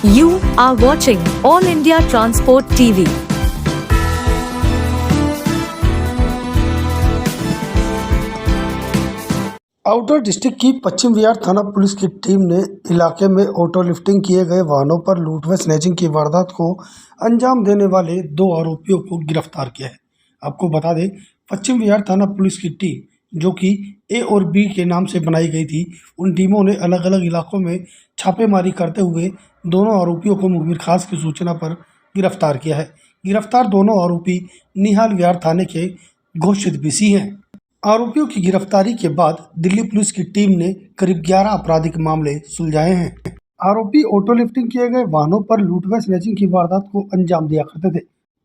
You are watching All India Transport TV. Outer district की पश्चिम विहार थाना police की team ने इलाके में ऑटो लिफ्टिंग किए गए वाहनों पर लूट व स्नैचिंग की वारदात को अंजाम देने वाले 2 आरोपियों को गिरफ्तार किया है। आपको बता दें, पश्चिम विहार थाना पुलिस की टीम, जो कि ए और बी के नाम से बनाई गई थी, उन टीमों ने अलग अलग इलाकों में छापेमारी करते हुए दोनों आरोपियों को मुखबिर खास की सूचना पर गिरफ्तार किया है। गिरफ्तार दोनों आरोपी निहाल विहार थाने के घोषित बीसी हैं। आरोपियों की गिरफ्तारी के बाद दिल्ली पुलिस की टीम ने करीब 11 आपराधिक मामले सुलझाए हैं। आरोपी ऑटो लिफ्टिंग किए गए वाहनों पर लूट व स्नैचिंग की वारदात को अंजाम दिया करते थे।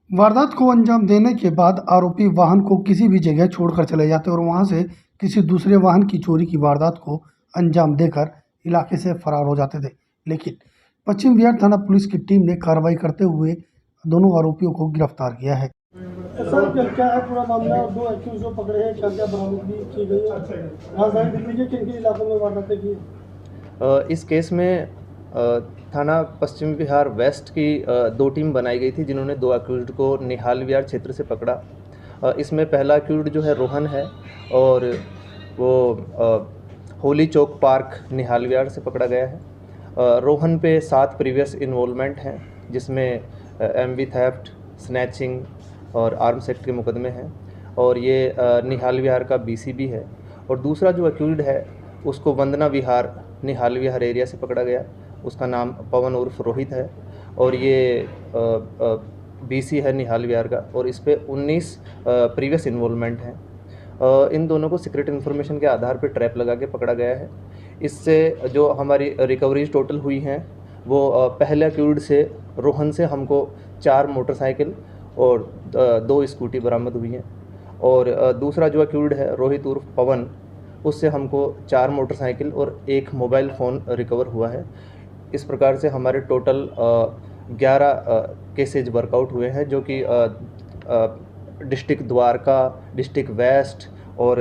वारदात को अंजाम देने के बाद आरोपी वाहन को किसी भी जगह छोड़कर चले जाते और वहां से किसी दूसरे वाहन की चोरी की वारदात को अंजाम देकर इलाके से फरार हो जाते थे। लेकिन पश्चिम विहार थाना पुलिस की टीम ने कार्रवाई करते हुए दोनों आरोपियों को गिरफ्तार किया है। सर क्या है पूरा मामला? 2 एक्यूज जो पकड़े हैं, क्या क्या बरामदगी की गई है? राजधानी दिल्ली के किन किन इलाकों में वारदातें की? इस केस में थाना पश्चिम विहार वेस्ट की 2 टीम बनाई गई थी, जिन्होंने 2 एक्यूज्ड को निहाल विहार क्षेत्र से पकड़ा। इसमें पहला एक्यूज्ड जो है रोहन है और वो होली चौक पार्क निहाल विहार से पकड़ा गया है। रोहन पे 7 प्रीवियस इन्वॉल्वमेंट हैं, जिसमें एमवी थेफ्ट, स्नैचिंग और आर्म्स एक्ट के मुकदमे हैं, और ये निहाल विहार का बीसी भी है। और दूसरा जो एक्यूज्ड है उसको वंदना विहार निहाल विहार एरिया से पकड़ा गया। उसका नाम पवन उर्फ रोहित है और ये बीसी है निहाल विहार का, और इस पे 19 प्रीवियस इन्वॉल्वमेंट हैं। इन दोनों को सीक्रेट इन्फॉर्मेशन के आधार पर ट्रैप लगा के पकड़ा गया है। इससे जो हमारी रिकवरीज टोटल हुई हैं वो पहले एक्यूज्ड से रोहन से हमको 4 मोटरसाइकिल और 2 स्कूटी बरामद हुई हैं, और दूसरा जो एक्यूज्ड है रोहित उर्फ पवन, उससे हमको 4 मोटरसाइकिल और 1 मोबाइल फ़ोन रिकवर हुआ है। इस प्रकार से हमारे टोटल 11 केसेज वर्कआउट हुए हैं, जो कि डिस्ट्रिक्ट द्वारका, डिस्ट्रिक्ट वेस्ट और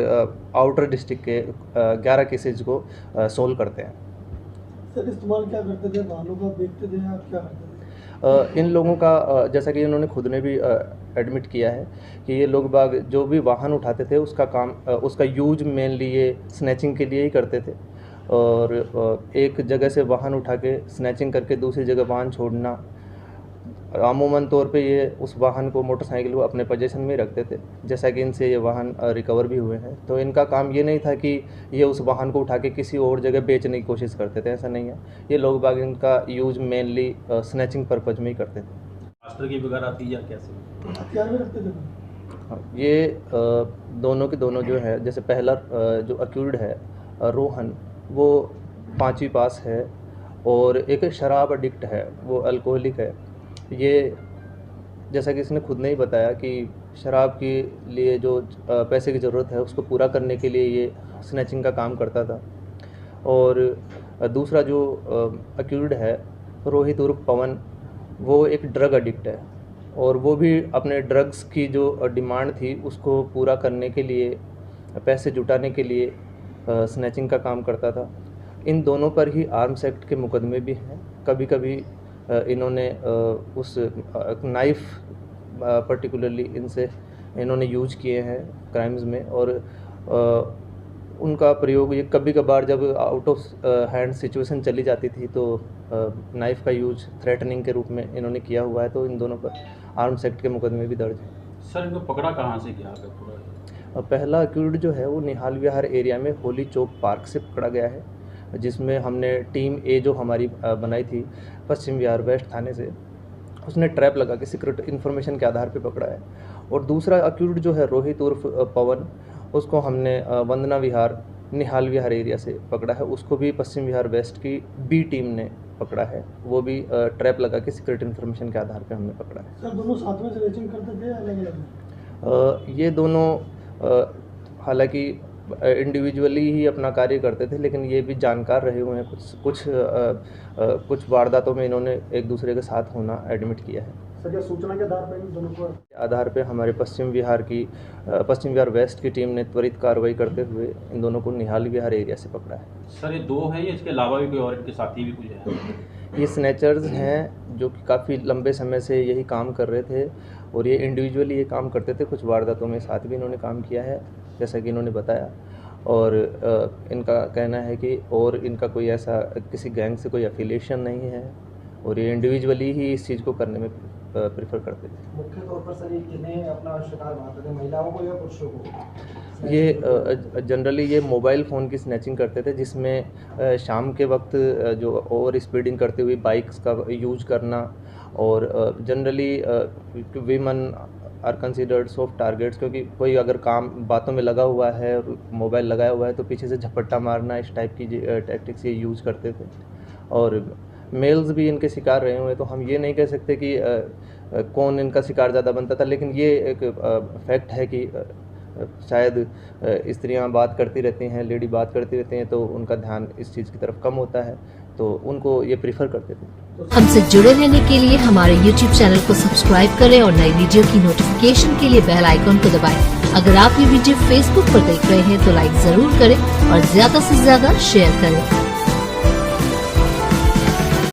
आउटर डिस्ट्रिक्ट के 11 केसेज को सोल्व करते हैं। सर इस्तेमाल क्या करते थे? वाहनों का देखते थे या क्या करते थे? इन लोगों का जैसा कि इन्होंने खुद ने भी एडमिट किया है कि ये लोग बाग जो भी वाहन उठाते थे उसका यूज मेनली ये स्नैचिंग के लिए ही करते थे, और एक जगह से वाहन उठा के स्नैचिंग करके दूसरी जगह वाहन छोड़ना, अमूमन तौर पे ये उस वाहन को, मोटरसाइकिल को अपने पोजीशन में रखते थे। जैसा कि इनसे ये वाहन रिकवर भी हुए हैं, तो इनका काम ये नहीं था कि ये उस वाहन को उठा के किसी और जगह बेचने की कोशिश करते थे, ऐसा नहीं है। ये लोग बाग इनका यूज मेनली स्नैचिंग पर्पज में ही करते थे। मास्टर की वगैरह आती या कैसे? हथियार भी रखते थे? ये दोनों के दोनों जो है, जैसे पहला जो अक्यूज्ड है रोहन, वो 5वीं पास है और एक शराब एडिक्ट है, वो अल्कोहलिक है। ये जैसा कि इसने खुद ने ही बताया कि शराब के लिए जो पैसे की ज़रूरत है उसको पूरा करने के लिए ये स्नैचिंग का काम करता था। और दूसरा जो अक्यूज्ड है रोहित उर्फ पवन, वो एक ड्रग एडिक्ट है, और वो भी अपने ड्रग्स की जो डिमांड थी उसको पूरा करने के लिए, पैसे जुटाने के लिए स्नैचिंग का काम करता था। इन दोनों पर ही आर्म्स एक्ट के मुकदमे भी हैं। कभी कभी इन्होंने उस नाइफ़ पर्टिकुलरली इन्होंने यूज किए हैं क्राइम्स में, और उनका प्रयोग ये कभी कभार जब आउट ऑफ हैंड सिचुएशन चली जाती थी तो नाइफ़ का यूज थ्रेटनिंग के रूप में इन्होंने किया हुआ है। तो इन दोनों पर आर्म्स एक्ट के मुकदमे भी दर्ज हैं। सर इनको पकड़ा कहाँ से गया है पूरा? पहला एक्यूज्ड जो है वो निहाल विहार एरिया में होली चौक पार्क से पकड़ा गया है, जिसमें हमने टीम ए जो हमारी बनाई थी पश्चिम विहार वेस्ट थाने से, उसने ट्रैप लगा के सीक्रेट इन्फॉर्मेशन के आधार पे पकड़ा है। और दूसरा अक्यूज्ड जो है रोहित उर्फ पवन, उसको हमने वंदना विहार निहाल विहार एरिया से पकड़ा है। उसको भी पश्चिम विहार वेस्ट की बी टीम ने पकड़ा है, वो भी ट्रैप लगा के सीक्रेट इन्फॉर्मेशन के आधार पे हमने पकड़ा है। सर दोनों साथ में स्नैचिंग करते थे या अलग अलग? ये दोनों हालांकि इंडिविजुअली ही अपना कार्य करते थे, लेकिन ये भी जानकार रहे हुए हैं। कुछ वारदातों में इन्होंने एक दूसरे के साथ होना एडमिट किया है। सर क्या सूचना के आधार पर इन दोनों को आधार पे हमारे पश्चिम बिहार वेस्ट की टीम ने त्वरित कार्रवाई करते हुए इन दोनों को निहाल विहार एरिया से पकड़ा है। सर ये दो हैं या इसके अलावा भी कोई और इनके साथी भी कुछ है? ये स्नैचर्स हैं जो कि काफ़ी लंबे समय से यही काम कर रहे थे और ये इंडिविजुअली ये काम करते थे। कुछ वारदातों में साथ भी इन्होंने काम किया है जैसा कि इन्होंने बताया, और इनका कहना है कि और इनका कोई ऐसा किसी गैंग से कोई एफिलिएशन नहीं है और ये इंडिविजुअली ही इस चीज़ को करने में प्रेफर करते थे। मुख्य तौर पर सर ये किन्हें अपना शिकार बनाते थे, महिलाओं को या पुरुषों को? ये जनरली ये मोबाइल फ़ोन की स्नैचिंग करते थे, जिसमें शाम के वक्त जो ओवर स्पीडिंग करते हुए बाइक्स का यूज करना, और generally women are considered soft targets, क्योंकि कोई अगर काम बातों में लगा हुआ है और मोबाइल लगाया हुआ है तो पीछे से झपट्टा मारना, इस टाइप की टैक्टिक्स ये यूज़ करते थे। और मेल्स भी इनके शिकार रहे हुए, तो हम ये नहीं कह सकते कि कौन इनका शिकार ज़्यादा बनता था, लेकिन ये एक फैक्ट है कि शायद स्त्रियां बात करती रहती हैं, लेडी बात करती रहती हैं, तो उनका ध्यान इस चीज़ की तरफ कम होता है, तो उनको ये प्रीफर करते थे। हमसे जुड़े रहने के लिए हमारे YouTube चैनल को सब्सक्राइब करें और नई वीडियो की नोटिफिकेशन के लिए बेल आइकन को दबाएं। अगर आप ये वीडियो Facebook पर देख रहे हैं तो लाइक जरूर करें और ज्यादा से ज्यादा शेयर करें।